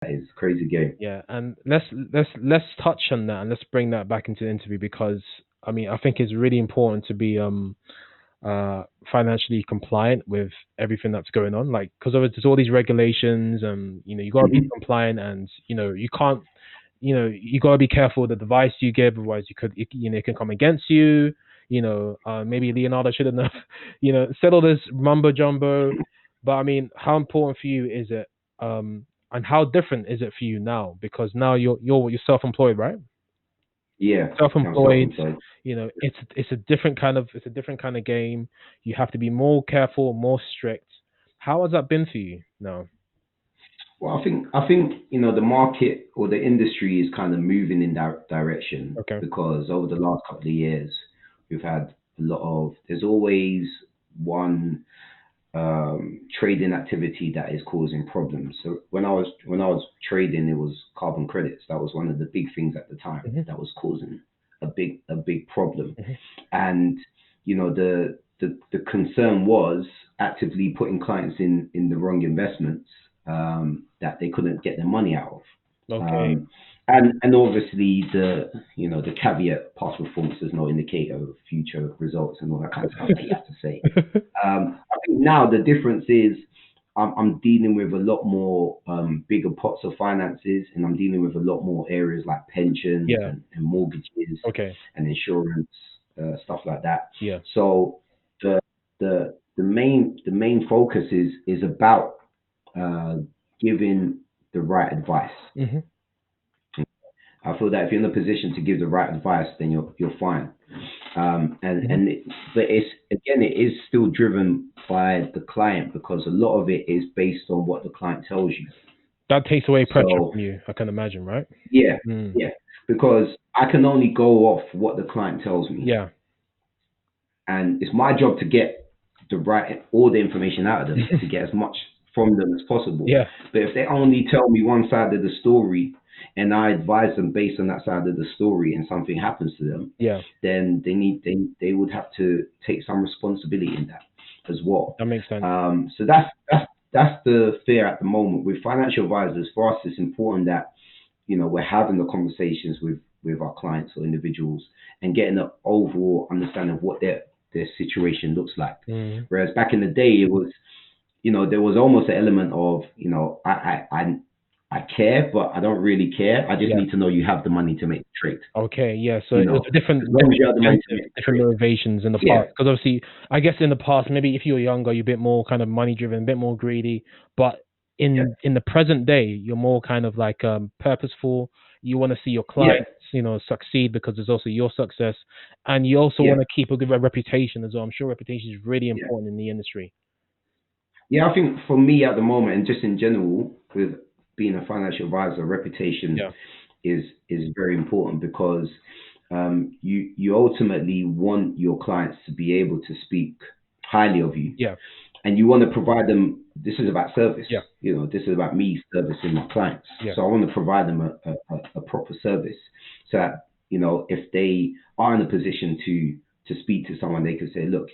That is a crazy game. Yeah, and let's touch on that and let's bring that back into the interview because I mean I think it's really important to be financially compliant with everything that's going on. Like, because there's all these regulations, and you got to be Hmm. compliant, and you can't, you got to be careful with the advice you give, otherwise it can come against you. Maybe Leonardo should have, settled this mumbo jumbo. But I mean, how important for you is it? And how different is it for you now? Because now you're self-employed, right? Yeah, I'm Self-employed, self-employed. it's a different kind of game. You have to be more careful, more strict. How has that been for you? No. Well, I think the market or the industry is kind of moving in that direction Okay. because over the last couple of years we've had a lot of. There's always one trading activity that is causing problems. So when I was trading, it was carbon credits. That was one of the big things at the time Hmm. that was causing a big problem. Hmm. And the concern was actively putting clients in the wrong investments that they couldn't get their money out of. Okay. Um, and obviously the caveat, past performance does not indicate of future results and all that kind of stuff that you have to say. I think now the difference is I'm dealing with a lot more bigger pots of finances, and I'm dealing with a lot more areas like pensions Yeah. and mortgages Okay. and insurance, stuff like that. Yeah. So the the main focus is about uh, giving the right advice. Hmm. I feel that if you're in a position to give the right advice, then you're fine. And Hmm. and it, but it's again, it is still driven by the client because a lot of it is based on what the client tells you. That takes away pressure So from you, I can imagine, right? yeah, Mm. yeah, because I can only go off what the client tells me, Yeah. and it's my job to get the right all the information out of them to get as much from them as possible. Yeah. But if they only tell me one side of the story and I advise them based on that side of the story and something happens to them, Yeah. then they would have to take some responsibility in that as well. That makes sense. So that's the fear at the moment with financial advisors. For us, it's important that we're having the conversations with our clients or individuals and getting an overall understanding of what their situation looks like. Mm. Whereas back in the day, it was there was almost an element of I care, but I don't really care. I just Yeah. need to know you have the money to make the trade. Okay, yeah. So it was a As different, long as different you have the money to incentive, make the different trade. motivations in the Yeah, past. Because obviously, I guess in the past, maybe if you were younger, you're a bit more kind of money driven, a bit more greedy. But yeah, in the present day, you're more kind of like purposeful. You want to see your yeah, clients, succeed because it's also your success, and you also yeah, want to keep a good reputation as well. I'm sure reputation is really yeah. important in the industry. Yeah, I think for me at the moment, and just in general, with being a financial advisor, reputation Yeah, is very important because you ultimately want your clients to be able to speak highly of you, yeah, and you want to provide them. This is about service. yeah, This is about me servicing my clients. yeah, So I want to provide them a proper service so that if they are in a position to speak to someone, they can say, look,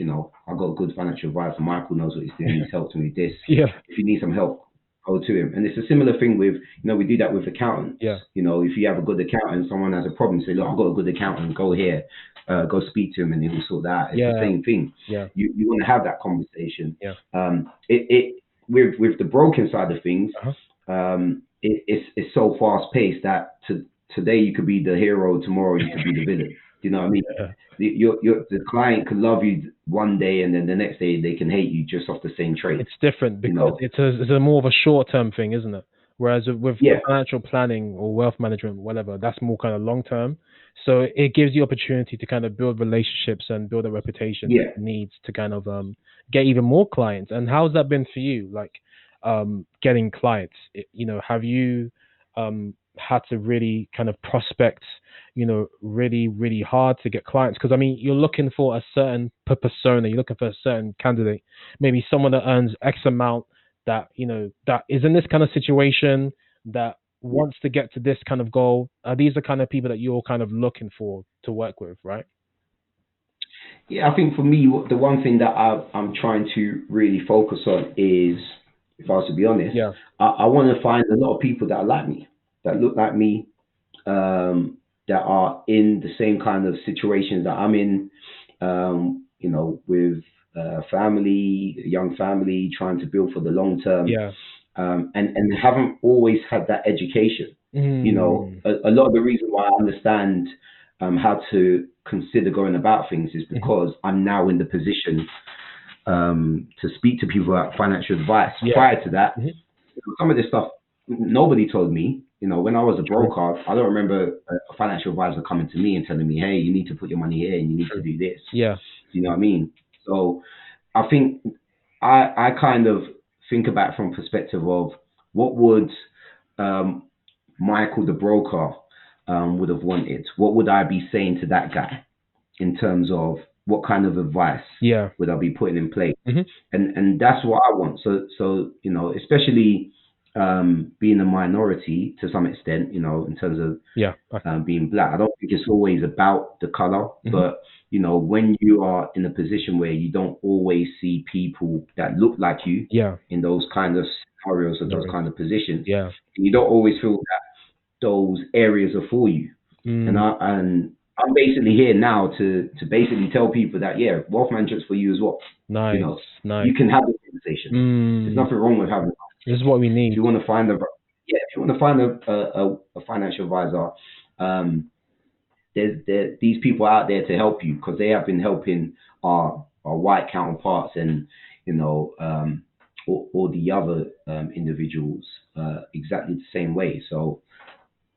I've got a good financial advisor. Michael knows what he's doing. He's helped me with this. yeah, If you need some help, go to him. And it's a similar thing with, we do that with accountants. yeah, If you have a good accountant, someone has a problem, say, look, I've got a good accountant, go here, go speak to him and he will sort that out. It's the yeah, same thing. yeah, You want to have that conversation. yeah. With the broken side of things, Uh-huh. it's so fast paced that today you could be the hero, tomorrow you could be the villain. Do you know what I mean? Yeah. The client could love you one day and then the next day they can hate you just off the same trade. It's different You because know? it's a more of a short term thing, isn't it? Whereas with Yeah, financial planning or wealth management, whatever, that's more kind of long term. So it gives you opportunity to kind of build relationships and build a reputation that yeah, needs to kind of get even more clients. And how's that been for you? Like getting clients. Have you had to really kind of prospect, really, really hard to get clients? Because I mean, you're looking for a certain persona, you're looking for a certain candidate, maybe someone that earns X amount, that that is in this kind of situation, that yeah. wants to get to this kind of goal. These are kind of people that you're kind of looking for to work with, right? Yeah, I think for me, the one thing that I'm trying to really focus on is if I was to be honest. Yeah. I want to find a lot of people that are like me, that look like me, that are in the same kind of situations that I'm in, with family, young family, trying to build for the long term, Yeah. and haven't always had that education. Mm. A lot of the reason why I understand how to consider going about things is Hmm. because I'm now in the position to speak to people about financial advice. Yeah. Prior to that, Hmm. some of this stuff nobody told me. When I was a True. broker, I don't remember a financial advisor coming to me and telling me, "Hey, you need to put your money here and you need to True. do this." Yeah. Do you know what I mean? So I think I kind of think about it from perspective of what would um, Michael the broker would have wanted. What would I be saying to that guy in terms of what kind of advice Yeah. would I be putting in place? Hmm. And that's what I want. So especially being a minority to some extent, in terms of Yeah. being black. I don't think it's always about the color, Hmm. but when you are in a position where you don't always see people that look like you Yeah. in those kind of scenarios or No those worries. kind of positions, Yeah. you don't always feel that those areas are for you. And Mm. I'm basically here now to basically tell people that, yeah, wealth management's for you as well. You Nice. know, Nice. you can have the conversation. There's Mm. nothing wrong with having. This is what we If need. you want to find if you want to find a financial advisor, um, these people out there to help you because they have been helping our white counterparts and all the other individuals exactly the same way. So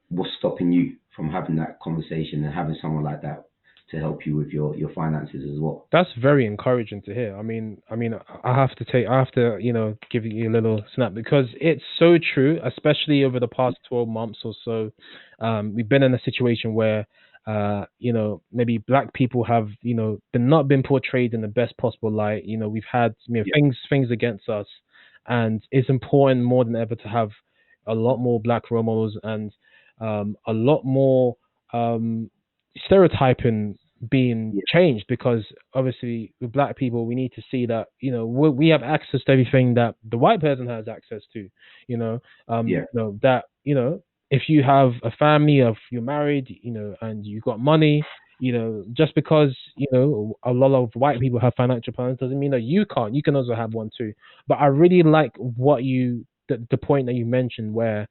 what's stopping you from having that conversation and having someone like that to help you with your finances as well? That's very encouraging to hear. I have to, give you a little snap because it's so true, especially over the past 12 months or so. We've been in a situation where, maybe black people have, not been portrayed in the best possible light. We've had, Yeah, things against us, and it's important more than ever to have a lot more black role models and a lot more stereotyping being yeah, changed because obviously with black people we need to see that we have access to everything that the white person has access to. yeah, That if you have a family, if you're married, and you've got money, just because a lot of white people have financial plans doesn't mean that you can't. You can also have one too. But I really like the point that you mentioned where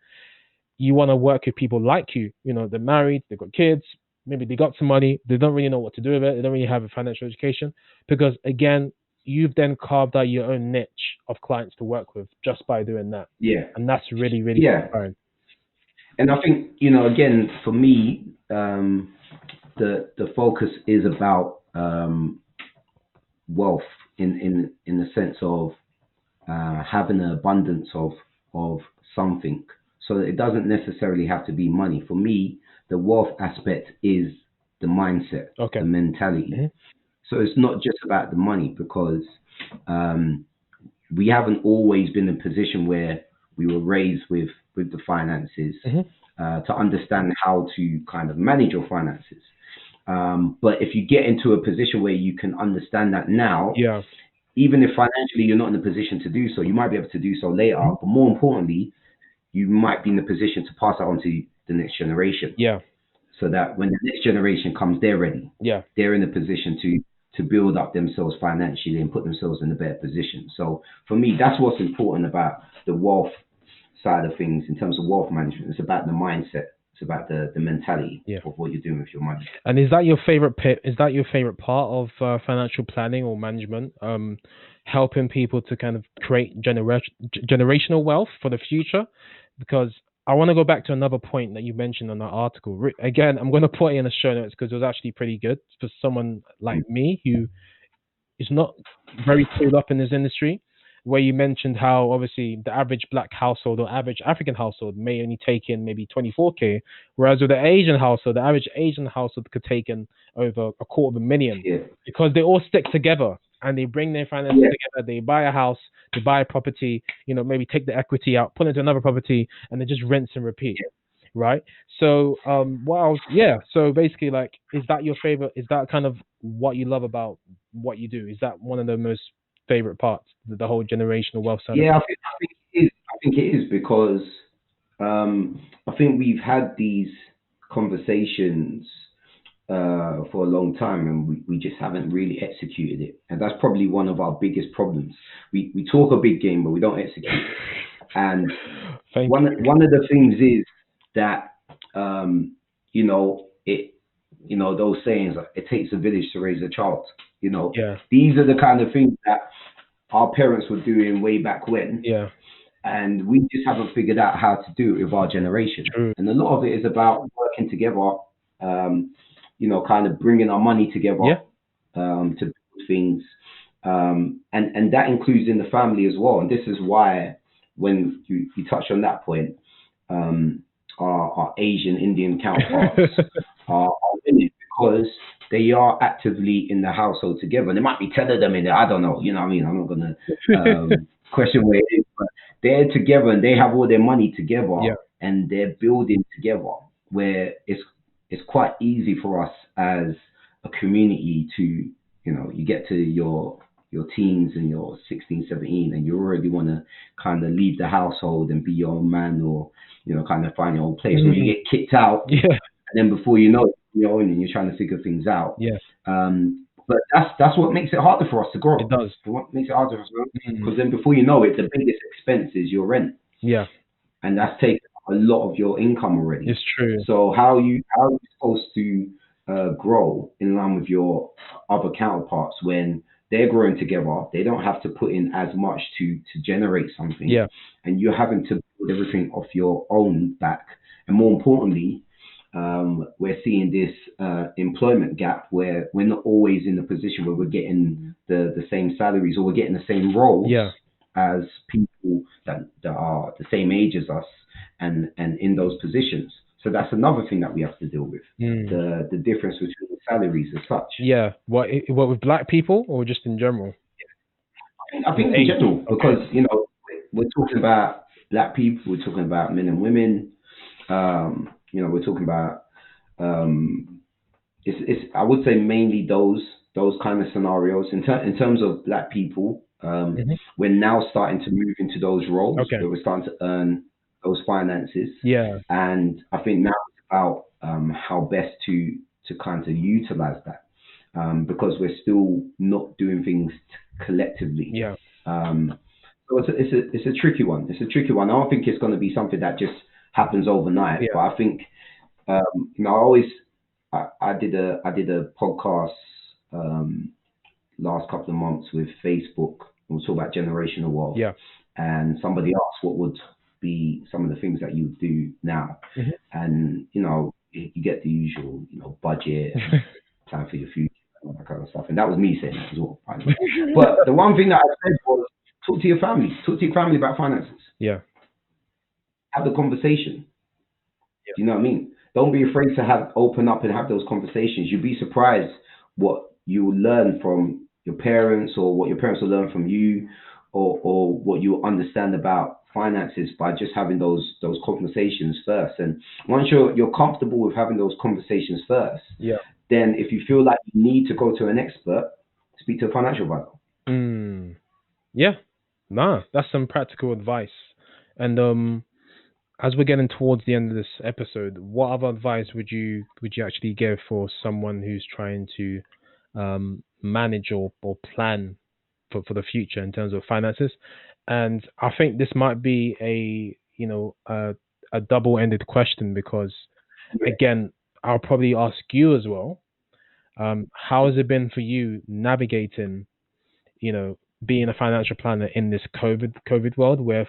you want to work with people like you. They're married, they've got kids, maybe they got some money, they don't really know what to do with it, they don't really have a financial education. Because again, you've then carved out your own niche of clients to work with just by doing that. yeah, And that's really, really yeah. inspiring. And I think again for me, the focus is about wealth in the sense of having an abundance of something. So it doesn't necessarily have to be money. For me, the wealth aspect is the mindset, Okay. the mentality. Hmm. So it's not just about the money because um, we haven't always been in a position where we were raised with the finances Hmm. to understand how to kind of manage your finances. But if you get into a position where you can understand that now, Yeah. even if financially you're not in a position to do so, you might be able to do so later. Hmm. But more importantly, you might be in a position to pass that on to the next generation, Yeah. so that when the next generation comes, they're ready. Yeah. They're in a position to build up themselves financially and put themselves in a better position. So for me, that's what's important about the wealth side of things in terms of wealth management. It's about the mindset. It's about the mentality Yeah. of what you're doing with your money. And is that your favorite Is that your favorite part of financial planning or management? Helping people to kind of create generational wealth for the future? Because I want to go back to another point that you mentioned on that article. Again, I'm going to put it in the show notes because it was actually pretty good for someone like Mm. me who is not very clued up in this industry, where you mentioned how obviously the average black household or average African household may only take in maybe 24K, whereas with the Asian household, the average Asian household could take in over a quarter of a million Yeah, because they all stick together and they bring their finances yeah, together. They buy a house, they buy a property, maybe take the equity out, put it into another property, and they just rinse and repeat. yeah, Right. So, yeah. So basically, like, is that your favorite? Is that kind of what you love about what you do? Is that one of the most favorite parts, the whole generational wealth side of yeah. it? think it is because I think we've had these conversations for a long time, and we just haven't really executed it. And that's probably one of our biggest problems. We talk a big game, but we don't execute. And Thank one you. one of the things is that it those sayings like, it takes a village to raise a child. Yeah, These are the kind of things that our parents were doing way back when, yeah, and we just haven't figured out how to do it with our generation. true. And a lot of it is about working together, kind of bringing our money together Yeah, to build things, and that includes in the family as well. And this is why, when you touch on that point, um, our Asian Indian counterparts are winning because they are actively in the household together. And there might be 10 of them in there. I don't know. You know what I mean? I'm not going to question where it is, but they're together and they have all their money together yeah, and they're building together where it's quite easy for us as a community to, you get to your teens and your 16, 17, and you already want to kind of leave the household and be your own man, or, kind of find your own place, or you mm, get kicked out, yeah, and then before you know it, you're on and you're trying to figure things out. yeah. But that's what makes it harder for us to It grow. does. What makes it harder for us to grow? Mm, Because then before you know it, the biggest expense is your rent, yeah, and that's taking a lot of your income already. it's true. So how are you supposed to grow in line with your other counterparts when they're growing together? They don't have to put in as much to generate something, Yeah, and you're having to build everything off your own back. And more importantly, we're seeing this employment gap where we're not always in the position where we're getting the same salaries, or we're getting the same roles yeah, as people that are the same age as us, and in those positions. So that's another thing that we have to deal with, mm, the difference between the salaries as such. yeah. What with black people or just in general? I think in Age. general, Okay. because we're talking about black people, we're talking about men and women, we're talking about it's I would say mainly those kind of scenarios. In terms of black people, Hmm. we're now starting to move into those roles Okay. where we're starting to earn those finances, Yeah. and I think now it's about how best to kind of utilize that, because we're still not doing things collectively. Yeah. Um, so it's a tricky one. It's a tricky one. I don't think it's going to be something that just happens overnight, but Yeah. I think I always I did a podcast last couple of months with Facebook. We were talking about generational wealth, Yeah. and somebody asked what would be some of the things that you would do now, Hmm. and you get the usual, budget and plan for your future and all that kind of stuff. And that was me saying that as well, by the way. But the one thing that I said was talk to your family, talk to your family about finances, Yeah. have the conversation. Yeah. Do you know what I mean? Don't be afraid to have open up and have those conversations. You'd be surprised what you will learn from your parents, or what your parents will learn from you, or what you understand about finances by just having those conversations first. And once you're comfortable with having those conversations first, Yeah. then if you feel like you need to go to an expert, speak to a financial advisor. Mm. Yeah. Nah, that's some practical advice. And as we're getting towards the end of this episode, what other advice would you actually give for someone who's trying to manage or plan for the future in terms of finances? And I think this might be a double-ended question because Yeah. again, I'll probably ask you as well. How has it been for you navigating, being a financial planner in this COVID world where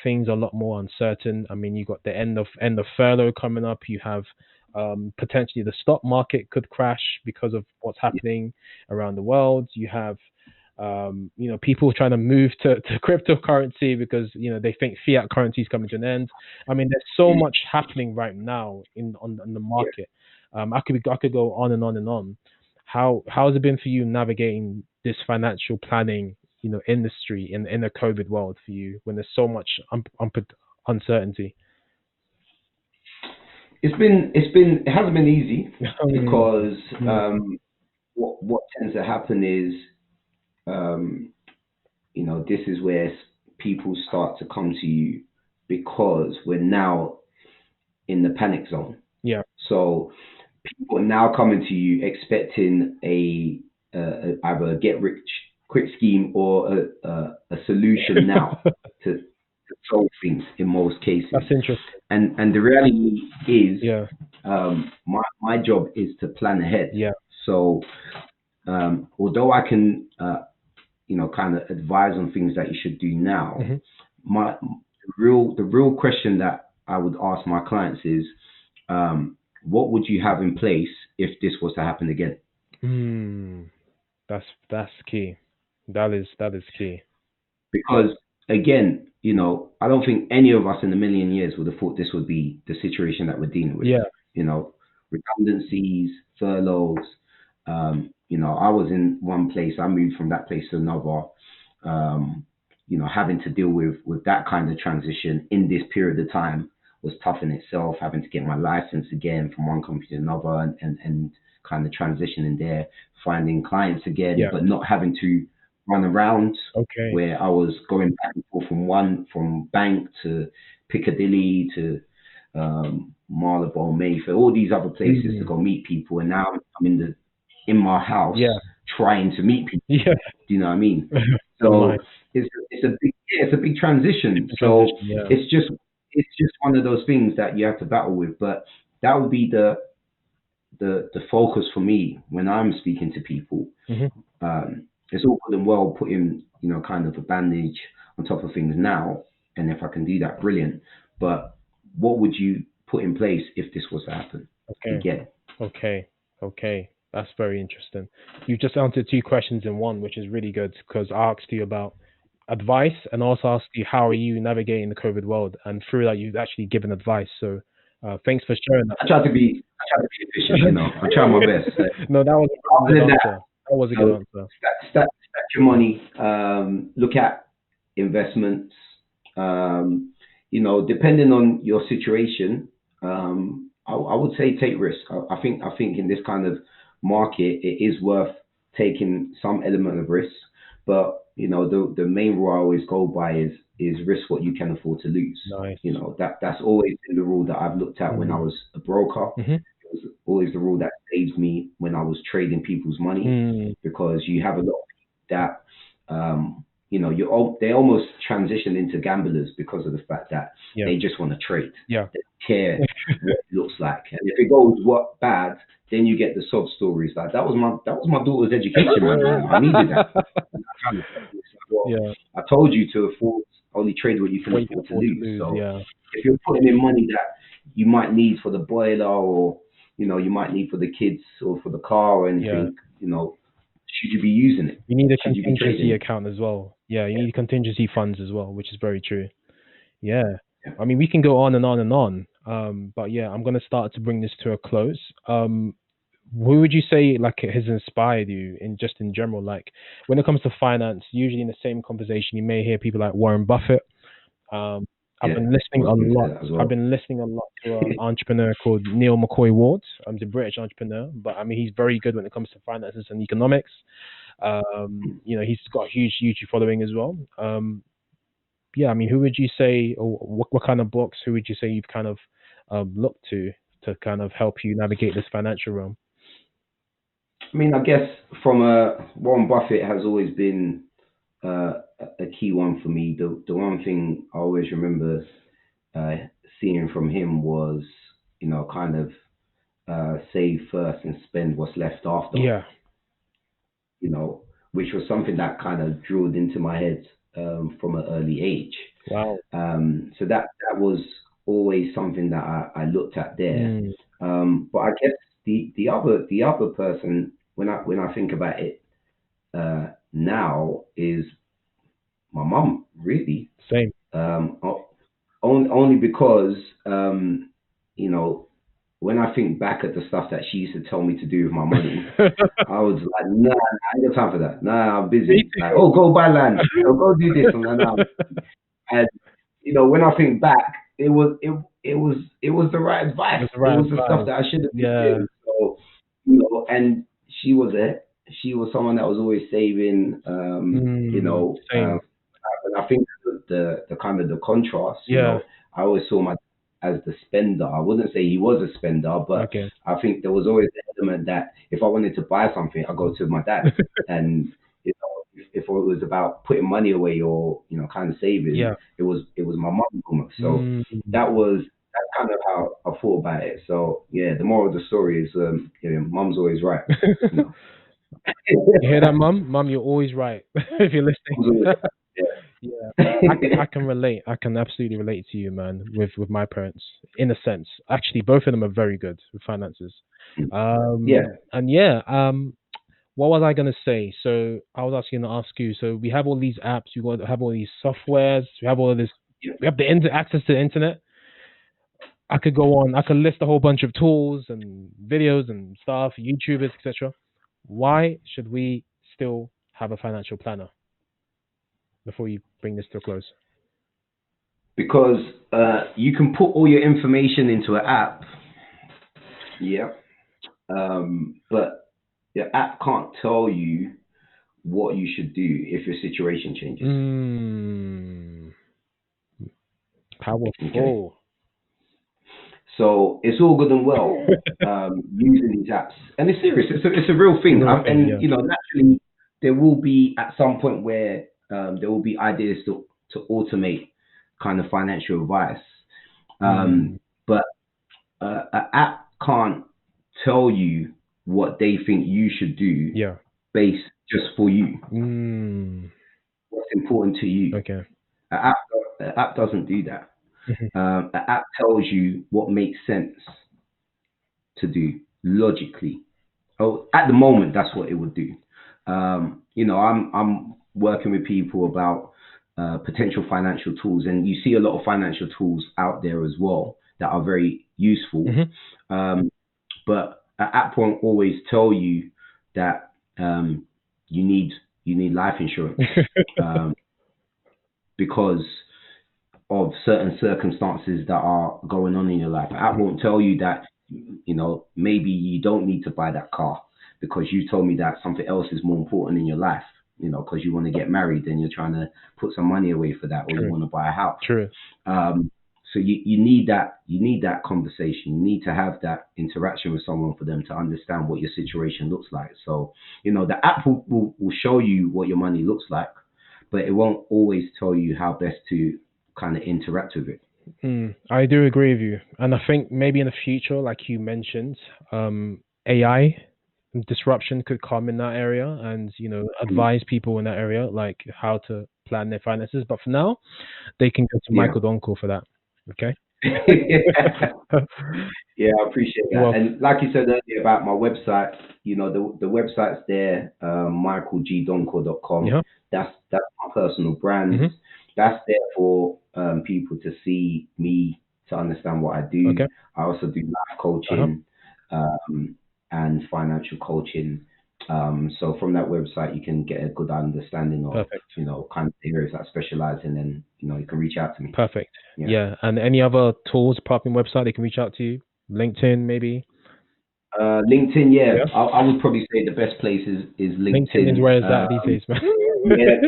things are a lot more uncertain. I mean, you got the end of furlough coming up. You have potentially the stock market could crash because of what's happening around the world. You have people trying to move to cryptocurrency because they think fiat currency is coming to an end. I mean, there's so much happening right now on the Yeah. market. I could go on and on and on. How has it been for you navigating this financial planning industry in a COVID world for you when there's so much uncertainty? It hasn't been easy Mm, because mm, what tends to happen is, this is where people start to come to you because we're now in the panic zone. Yeah. So people are now coming to you expecting either a get rich quick scheme or a solution now to solve things in most cases. That's interesting. And the reality is, Yeah. my job is to plan ahead. Yeah. So although I can kind of advise on things that you should do now, the real question that I would ask my clients is, what would you have in place if this was to happen again? That's key. That is key. Because again, I don't think any of us in a million years would have thought this would be the situation that we're dealing with. Yeah. Redundancies, furloughs. I was in one place, I moved from that place to another. Having to deal with that kind of transition in this period of time was tough in itself. Having to get my license again from one company to another, and kind of transitioning there, finding clients again, but not having to run around. Okay. Where I was going back and forth from Bank to Piccadilly to Marylebone, Mayfair, all these other places to go meet people, and now I'm in my house trying to meet people. Yeah. Do you know what I mean? So So nice. it's a big transition. It's just one of those things that you have to battle with. But that would be the focus for me when I'm speaking to people. It's all good and well putting kind of a bandage on top of things now, and if I can do that, brilliant. But what would you put in place if this was to happen again? Okay. That's very interesting. You just answered two questions in one, which is really good, because I asked you about advice and also asked you how are you navigating the COVID world, and through that you've actually given advice. So thanks for sharing that. I try to be efficient. I try my best. No, that was a good answer. That was a good answer. Stack your money. Look at investments. Depending on your situation, I would say take risk. I think in this kind of market, it is worth taking some element of risk. But the main rule I always go by is risk what you can afford to lose. Nice. That's always been the rule that I've looked at when I was a broker. It was always the rule that saved me when I was trading people's money, because you have a lot of people that they almost transition into gamblers because of the fact that they just want to trade. Yeah. They don't care what it looks like, and if it goes bad, then you get the sob stories like that was my daughter's education, man. I needed that. I told you to only trade what you can afford to lose. So if you're putting in money that you might need for the boiler, or you might need for the kids or for the car or anything, should you be using it? You need a contingency account as well. You need contingency funds as well, which is very true. I mean, we can go on and on and on, but I'm going to start to bring this to a close. Who would you say has inspired you in general? Like when it comes to finance, usually in the same conversation, you may hear people like Warren Buffett. I've been listening a lot. Well. I've been listening a lot to an entrepreneur called Neil McCoy Ward. He's a British entrepreneur, but I mean he's very good when it comes to finances and economics. He's got a huge YouTube following as well. I mean, who would you say, or what kind of books? Who would you say you've kind of looked to kind of help you navigate this financial realm? I mean, I guess from Warren Buffett has always been a key one for me. The one thing I always remember seeing from him was, kind of save first and spend what's left after. Yeah. Which was something that kind of drilled into my head from an early age. Wow. So that was always something that I looked at there. But I guess the other person, when I think about it now, is my mum, really. Same. Only because when I think back at the stuff that she used to tell me to do with my money, I was like, nah, I ain't got time for that. Nah, I'm busy. Like, go buy land. Go do this. And then, when I think back, it was the right advice. It was the stuff that I should have been doing. So, and she was someone that was always saving. Same. And I think the kind of the contrast. Yeah. I always saw my as the spender. I wouldn't say he was a spender, but Okay. I think there was always the element that if I wanted to buy something, I go to my dad, and if it was about putting money away or kind of saving, Yeah. it was my mum almost. So Mm. that's kind of how I thought about it. So yeah, the moral of the story is, mum's always right. You know. You hear that, Mum? Mum, you're always right if you're Mum's always listening. right. Yeah, Yeah. I can relate. I can absolutely relate to you, man. With my parents, in a sense. Actually, both of them are very good with finances. Yeah. And yeah. What was I gonna say? So I was asking to ask you. So we have all these apps. Have all these softwares. We have all of this. Yeah. We have the access to the internet. I could go on. I could list a whole bunch of tools and videos and stuff, YouTubers, etc. Why should we still have a financial planner before you bring this to a close? Because you can put all your information into an app. Yeah. But the app can't tell you what you should do if your situation changes. Mm, powerful. Okay. So it's all good and well using these apps, and it's serious. It's a real thing. Real thing, yeah. And naturally, there will be at some point where there will be ideas to automate kind of financial advice. But an app can't tell you what they think you should do Yeah. based just for you. What's important to you. Okay. An app doesn't do that. An app tells you what makes sense to do logically. Oh, at the moment, that's what it would do. I'm working with people about potential financial tools, and you see a lot of financial tools out there as well that are very useful. But an app won't always tell you that you need life insurance because of certain circumstances that are going on in your life. An app won't tell you that maybe you don't need to buy that car because you told me that something else is more important in your life. Because you want to get married and you're trying to put some money away for that, or True. you want to buy a house. True. So you need that conversation. You need to have that interaction with someone for them to understand what your situation looks like. So, the app will show you what your money looks like, but it won't always tell you how best to kind of interact with it. I do agree with you. And I think maybe in the future, like you mentioned, AI disruption could come in that area and, advise people in that area, like how to plan their finances. But for now, they can go to Michael Donkor for that. Okay. Yeah, I appreciate that. Well, and like you said earlier about my website, the website's there, michaelgdonkor.com. yeah. That's my personal brand. That's there for people to see me, to understand what I do. Okay. I also do life coaching and financial coaching. So from that website, you can get a good understanding of, Perfect. kind of areas I specialize in, and you can reach out to me. Perfect. Yeah. And any other tools apart from website they can reach out to you? LinkedIn, maybe? LinkedIn, yeah. I would probably say the best place is LinkedIn. LinkedIn is where it's at these days, man. Yeah,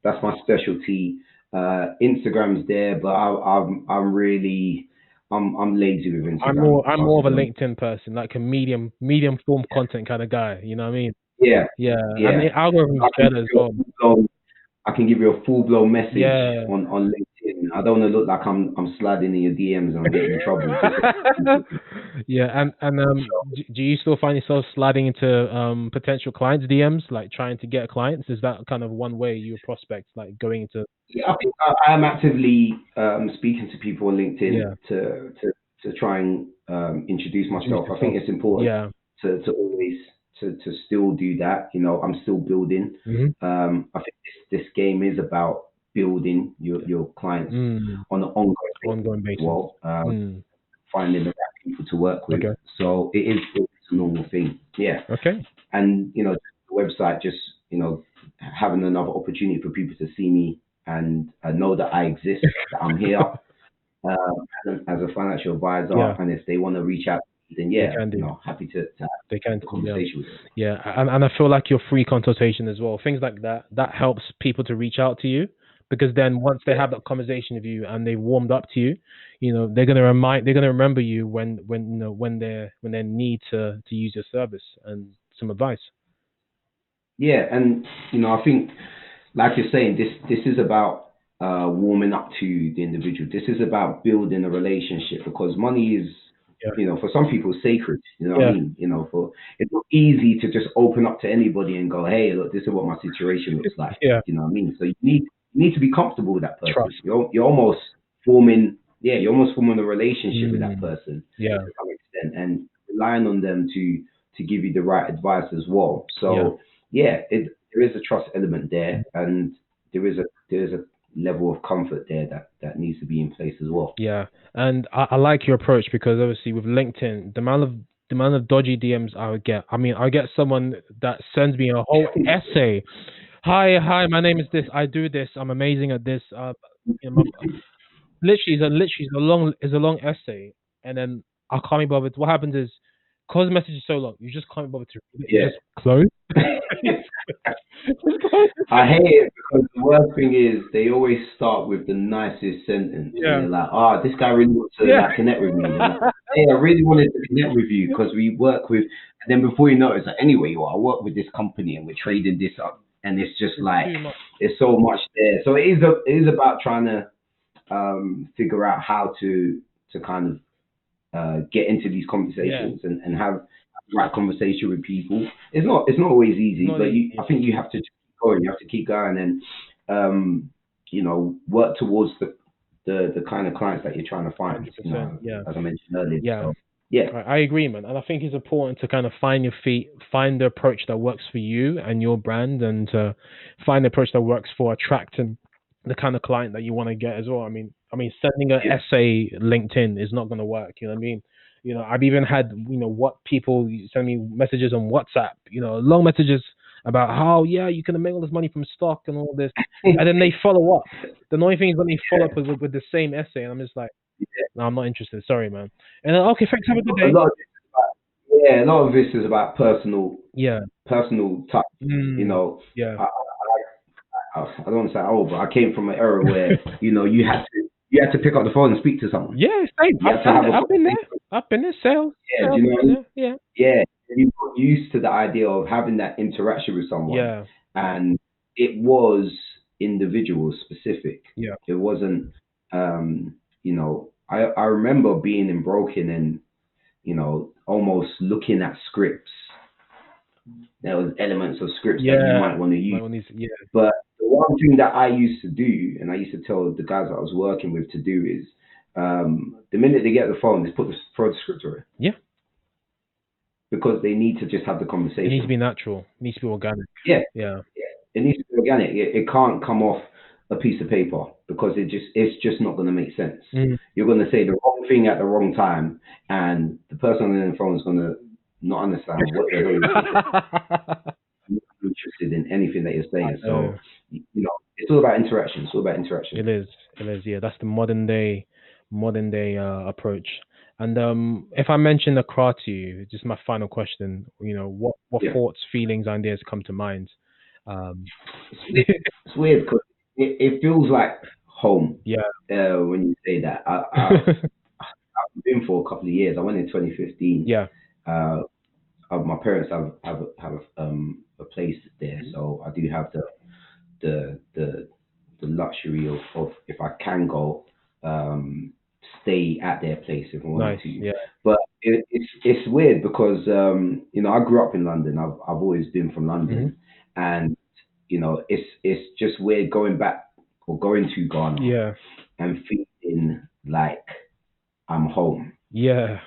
that's my specialty. Instagram's there, but I'm really lazy with Instagram. I'm more of a LinkedIn person, like a medium form content kind of guy. You know what I mean? Yeah. And the algorithm's better as well. I can give you a full blown message Yeah. on LinkedIn. I don't want to look like I'm sliding in your DMs and I'm getting in trouble. Yeah, and do you still find yourself sliding into potential clients' DMs, like trying to get clients? Is that kind of one way you prospect, like going into? Yeah, I think I am actively speaking to people on LinkedIn to try and introduce myself. I think it's important to always to still do that. I'm still building. I think this game is about building your clients on an ongoing basis. Well, finding the right people to work with. Okay. So it's a normal thing. Yeah. Okay. And the website, just having another opportunity for people to see me and know that I exist, that I'm here as a financial advisor, and if they want to reach out, then happy to have a conversation with them. Yeah, and I feel like your free consultation as well, things like that helps people to reach out to you. because then once they have that conversation with you and they warmed up to you, they're gonna remember you when when they need to use your service and some advice. Yeah, and I think, like you're saying, this is about warming up to the individual. This is about building a relationship, because money is, Yeah, for some people, sacred. You know what I yeah, mean? For it's not easy to just open up to anybody and go, hey, look, this is what my situation looks like. yeah. You know what I mean? So you need to be comfortable with that person. Trust. You're almost forming, you're almost forming a relationship with that Mm, person yeah, to some extent, and relying on them to give you the right advice as well. yeah. So yeah, there is a trust element there, and there is a level of comfort there that needs to be in place as well. Yeah, and I like your approach because obviously with LinkedIn, the amount of dodgy DMs I would get. I mean, I get someone that sends me a whole essay. Hi, my name is this. I do this. I'm amazing at this. Literally, it's a long essay, and then I can't be bothered. What happens is, cause the message is so long, you just can't be bothered to read it. You Yeah. just close. Just close. I hate it because the worst thing is they always start with the nicest sentence, and Yeah, they're like, "Ah, this guy really wants to yeah, like connect with me." And I'm like, hey, I really wanted to connect with you because we work with. And then before you know it, it's like, anyway, I work with this company and we're trading this up, and it's just it's like too much. there's so much there. So it is about trying to figure out how to kind of get into these Yeah, conversations and have the right conversation with people. It's not always easy, not but easy. I think you have to just keep going. You have to keep going and work towards the kind of clients that you're trying to find. 100%. Yeah, As I mentioned earlier. yeah. So yeah, I agree, man, and I think it's important to kind of find your feet, find the approach that works for you and your brand, and find the approach that works for attracting the kind of client that you want to get as well. I mean, sending an yeah, essay LinkedIn is not going to work. You know what I mean? I've even had what people send me messages on WhatsApp. Long messages about how you can make all this money from stock and all this, and then they follow up. The annoying thing is when they follow up with the same essay, and I'm just like, no, I'm not interested. Sorry, man. And then, okay, thanks. Have a good a day. lot of this is about, a lot of this is about Yeah. personal touch. You Mm, know, yeah. I don't want to say old, but I came from an era where you had to pick up the phone and speak to someone. Yeah, same. You had to have a I've been there. conversation. I've been there. Sales. Yeah, do Sales. you know I've what I been mean? there. Yeah. Yeah, you got used to the idea of having that interaction with someone, Yeah. and it was individual specific. Yeah. It wasn't, I remember being in broken and almost looking at scripts. There was elements of scripts that you Yeah. might want to My use. one is yeah. But the one thing that I used to do, and I used to tell the guys that I was working with to do, is the minute they get the phone, just throw the script away, Yeah. because they need to just have the It needs to be conversation. natural. It needs to be organic. Yeah, Yeah. yeah. It needs to be organic. It can't come off a piece of paper, because it's just not going to make sense. Mm. You're going to say the wrong thing at the wrong time, and the person on the phone is going to not understand what the hell you're not interested in anything that you're saying. Uh, So it's all about interaction. It's all about interaction. it is. It is. Yeah. That's the modern day approach. And if I mention Accra to you, just my final question. What Yeah. thoughts, feelings, ideas come to mind? Um, It's weird because it feels like home yeah. when you say that. I've been for a couple of years. I went in 2015. Yeah. Uh, my parents have a place there, so I do have the luxury of, if I can go, stay at their place if I wanted Nice. to. Yeah. But it's weird because I grew up in London. I've always been from Hmm. London, and it's just weird going back or going to Ghana Yeah. and feeling like I'm home. Yeah.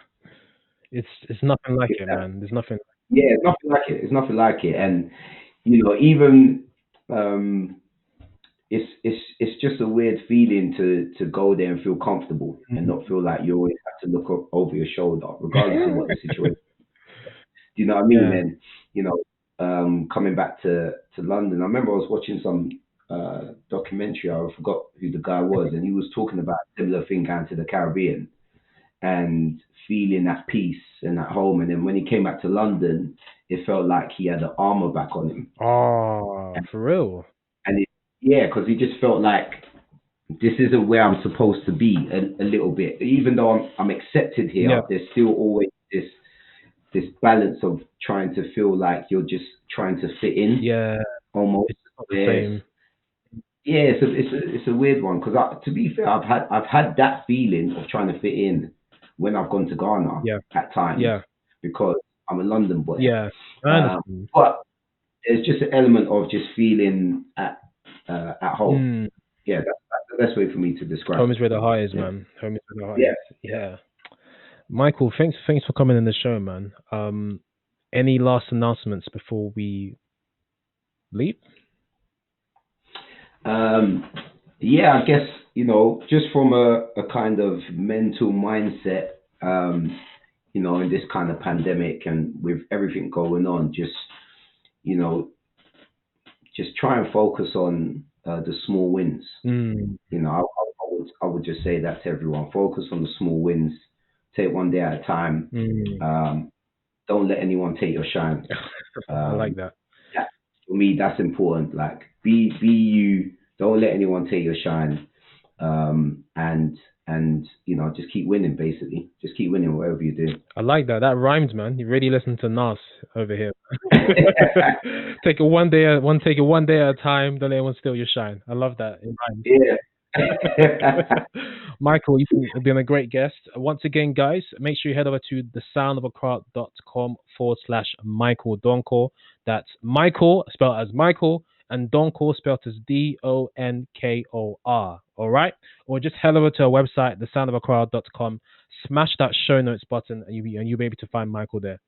It's nothing like If it, that, man. There's nothing. yeah, it's nothing like it. It's nothing like it, and even um, it's just a weird feeling to go there and feel comfortable and Mhm. not feel like you always have to look over your shoulder, regardless of what the situation. Do you know what I mean? Yeah. And coming back to London, I remember I was watching some documentary. I forgot who the guy was, and he was talking about a similar thing going to the Caribbean and feeling that peace and at home. And then when he came back to London, it felt like he had the armor back on him, Oh, for real? and yeah, because it just felt like this isn't where I'm supposed to be a little bit. Even though I'm accepted Yeah, here, there's still always this balance of trying to feel like you're just trying to fit in yeah, almost. it's not the There's same. Yeah, it's a weird one because to be fair, I've had that feeling of trying to fit in when I've gone to Ghana Yeah, at times yeah, because I'm a London boy. yeah. I Um, understand. but there's just an element of just feeling at home. Mm. Yeah, that's the best way for me to describe Home it. is where the heart is, Yeah, man. Home is where the heart yeah, is. Yeah. Michael, thanks for coming in the show, man. Any last announcements before we leave? yeah. Yeah, I guess just from a kind of mental mindset. In this kind of pandemic and with everything going on, you know, just try and focus on the small wins. Mm. I would just say that to everyone. Focus on the small wins. Take one day at a time. Mm. Um, don't let anyone take your shine. I like Um, that. that, for me, that's important. Like, be you. Don't let anyone take your shine. And just keep winning. Basically, just keep winning whatever you do. I like that. That rhymes, man. You really listen to Nas over here. Take it one day at a time. Don't let anyone steal your shine. I love that. It rhymes. Yeah. Michael, you've been a great guest. Once again, guys, make sure you head over to thesoundofaccra.com/Michael Donkor. That's Michael, spelled as Michael, and Donkor, spelled as Donkor. All right? Or just head over to our website, thesoundofaccra.com, smash that show notes button, and you'll be able to find Michael there.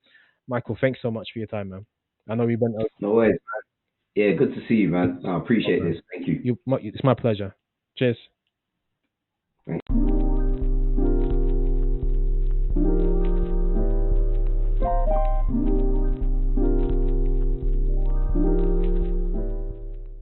Michael, thanks so much for your time, man. I know we've been over. No worries. Yeah, good to see you, man. I Oh, appreciate man. this. Thank you. It's my pleasure. Cheers. Thank